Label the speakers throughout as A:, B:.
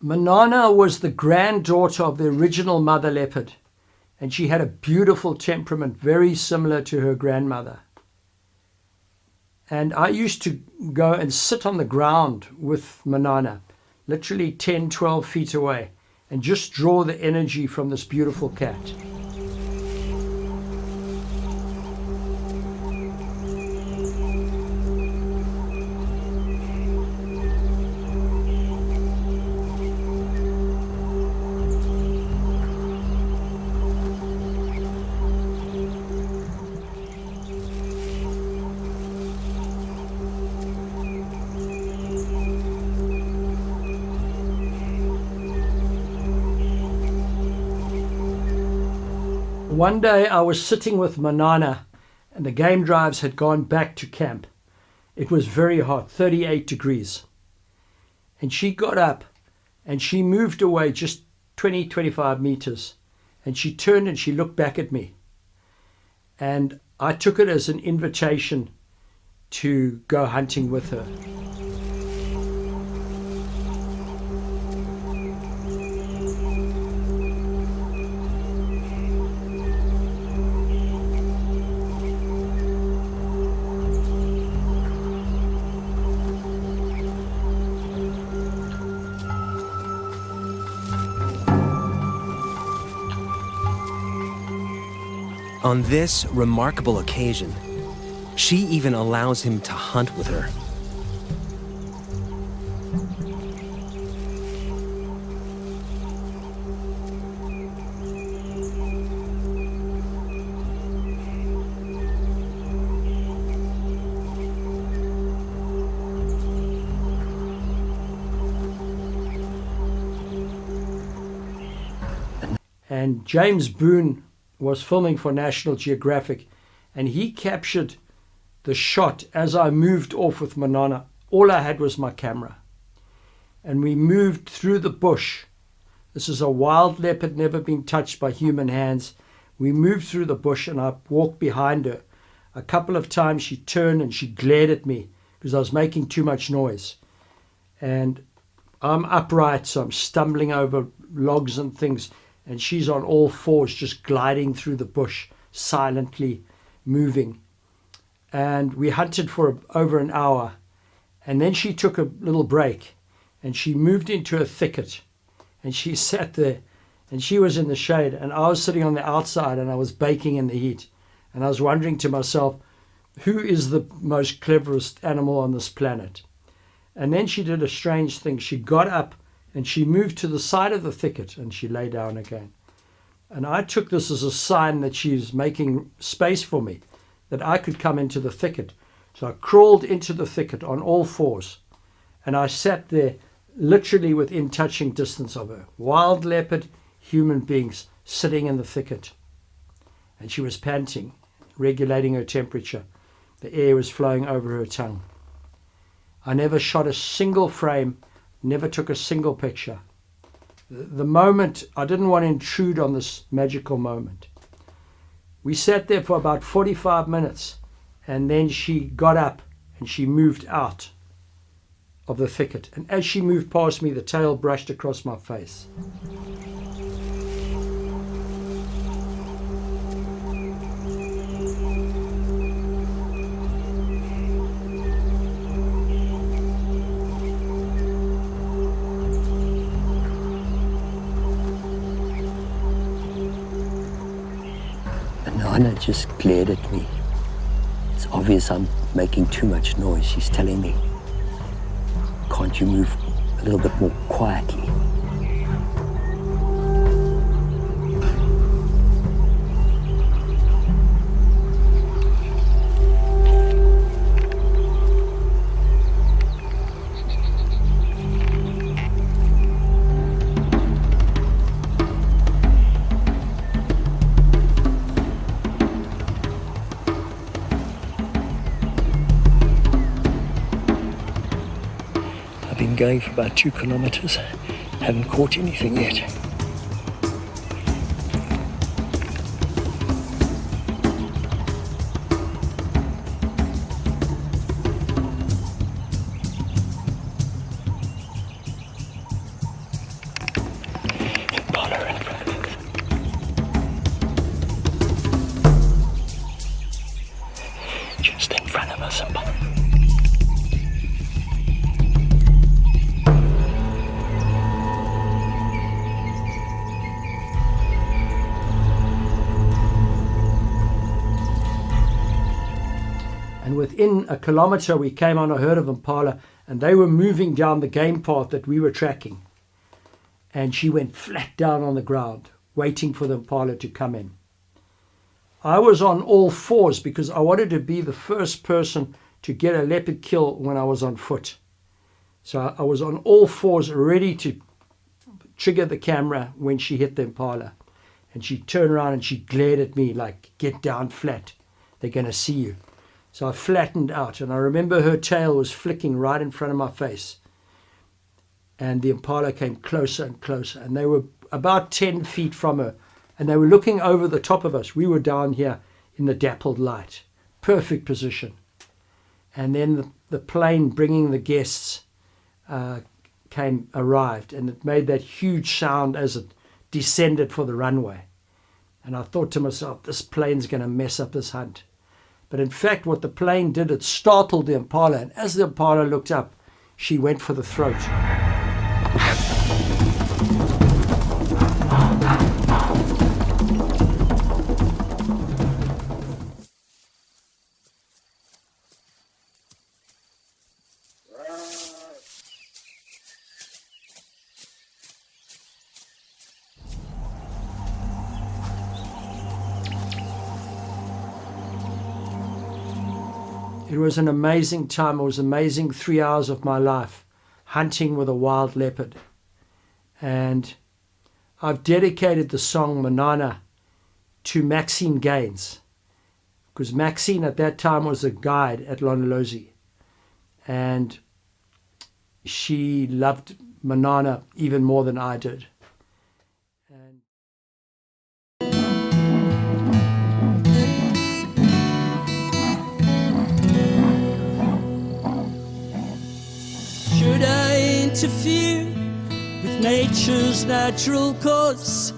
A: Manana was the granddaughter of the original Mother Leopard, and she had a beautiful temperament, very similar to her grandmother. And I used to go and sit on the ground with Manana, literally 10, 12 feet away, and just draw the energy from this beautiful cat. One day I was sitting with Manana and the game drives had gone back to camp. It was very hot, 38 degrees. And she got up and she moved away just 20, 25 meters. And she turned and she looked back at me. And I took it as an invitation to go hunting with her.
B: On this remarkable occasion, she even allows him to hunt with her.
A: And James Boone was filming for National Geographic, and he captured the shot as I moved off with Manana. All I had was my camera. And we moved through the bush. This is a wild leopard, never been touched by human hands. We moved through the bush and I walked behind her. A couple of times she turned and she glared at me because I was making too much noise. And I'm upright, so I'm stumbling over logs and things. And she's on all fours, just gliding through the bush, silently moving. And we hunted for over an hour. And then she took a little break and she moved into a thicket. And she sat there and she was in the shade. And I was sitting on the outside and I was baking in the heat. And I was wondering to myself, who is the most cleverest animal on this planet? And then she did a strange thing. She got up and she moved to the side of the thicket and she lay down again. And I took this as a sign that she's making space for me, that I could come into the thicket. So I crawled into the thicket on all fours and I sat there literally within touching distance of her. Wild leopard, human beings sitting in the thicket. And she was panting, regulating her temperature. The air was flowing over her tongue. I never shot a single frame, never took a single picture. The moment, I didn't want to intrude on this magical moment. We sat there for about 45 minutes and then she got up and she moved out of the thicket. And as she moved past me, the tail brushed across my face.
C: Manana just glared at me. It's obvious I'm making too much noise. She's telling me, can't you move a little bit more quietly? I've been going for about 2 kilometers. Haven't caught anything yet.
A: within a kilometre we came on a herd of impala, and they were moving down the game path that we were tracking. And she went flat down on the ground, waiting for the impala to come in. I was on all fours because I wanted to be the first person to get a leopard kill when I was on foot. So I was on all fours, ready to trigger the camera when she hit the impala. And she turned around and she glared at me like, "Get down flat. They're going to see you." So I flattened out, and I remember her tail was flicking right in front of my face. And the impala came closer and closer, and they were about 10 feet from her, and they were looking over the top of us. We were down here in the dappled light. Perfect position. And then the plane bringing the guests arrived, and it made that huge sound as it descended for the runway. And I thought to myself, this plane's going to mess up this hunt. But in fact, what the plane did, it startled the impala, and as the impala looked up, she went for the throat. It was an amazing time. It was amazing 3 hours of my life hunting with a wild leopard. And I've dedicated the song Manana to Maxine Gaines, because Maxine at that time was a guide at Lonalozi, and she loved Manana even more than I did. And should I interfere with nature's natural course?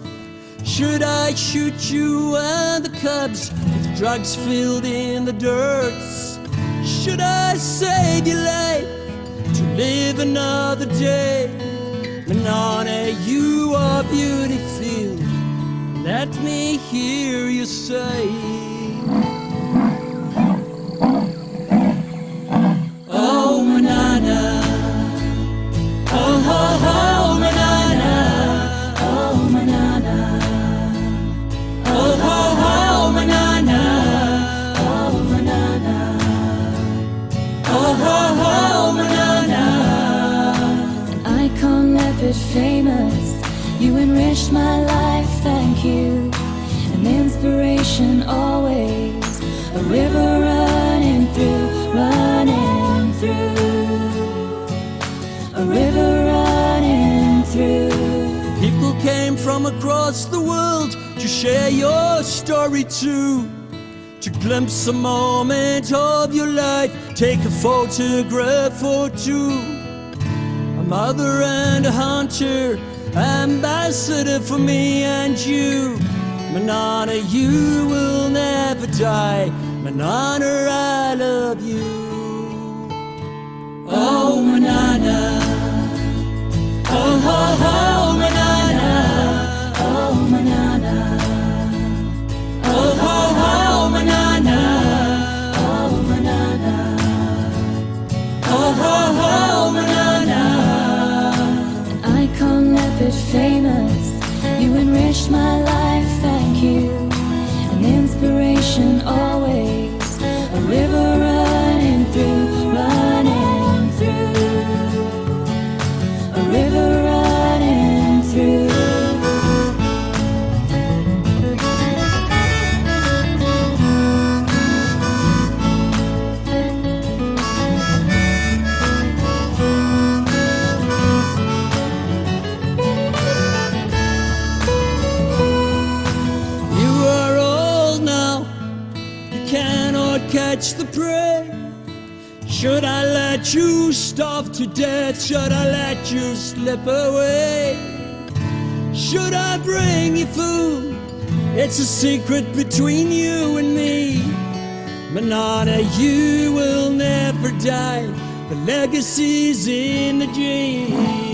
A: Should I shoot you and the cubs with drugs filled in the dirt? Should I save your life to live another day? Manana, you are beautiful. Let me hear you say, "Oh, Manana. Oh, oh, oh, Manana. Oh, Manana. Oh, oh, oh, Manana. Oh, Manana. Oh, oh, oh, Manana."
D: Icon leopard famous, you enriched my life, thank you. An inspiration always, a river running through, running through. A river running through. People came from across the world to share your story too, to glimpse a moment of your life, take a photograph or two. A mother and a hunter, ambassador for me and you. Manana, you will never die. Manana, I love you. Oh, Manana. Oh, oh, oh, Manana. Oh, Manana. Oh, oh, oh, Manana. Oh, Manana. Oh, oh, oh, Manana. Icon leopard famous, you enriched my life, thank you. An inspiration always, a river running through, running through. A river running through.
A: You are old now, you cannot catch the prey. Should I let you starve to death? Should I let you slip away? Should I bring you food? It's a secret between you and me. Manana, you will never die. The legacy's in the genes.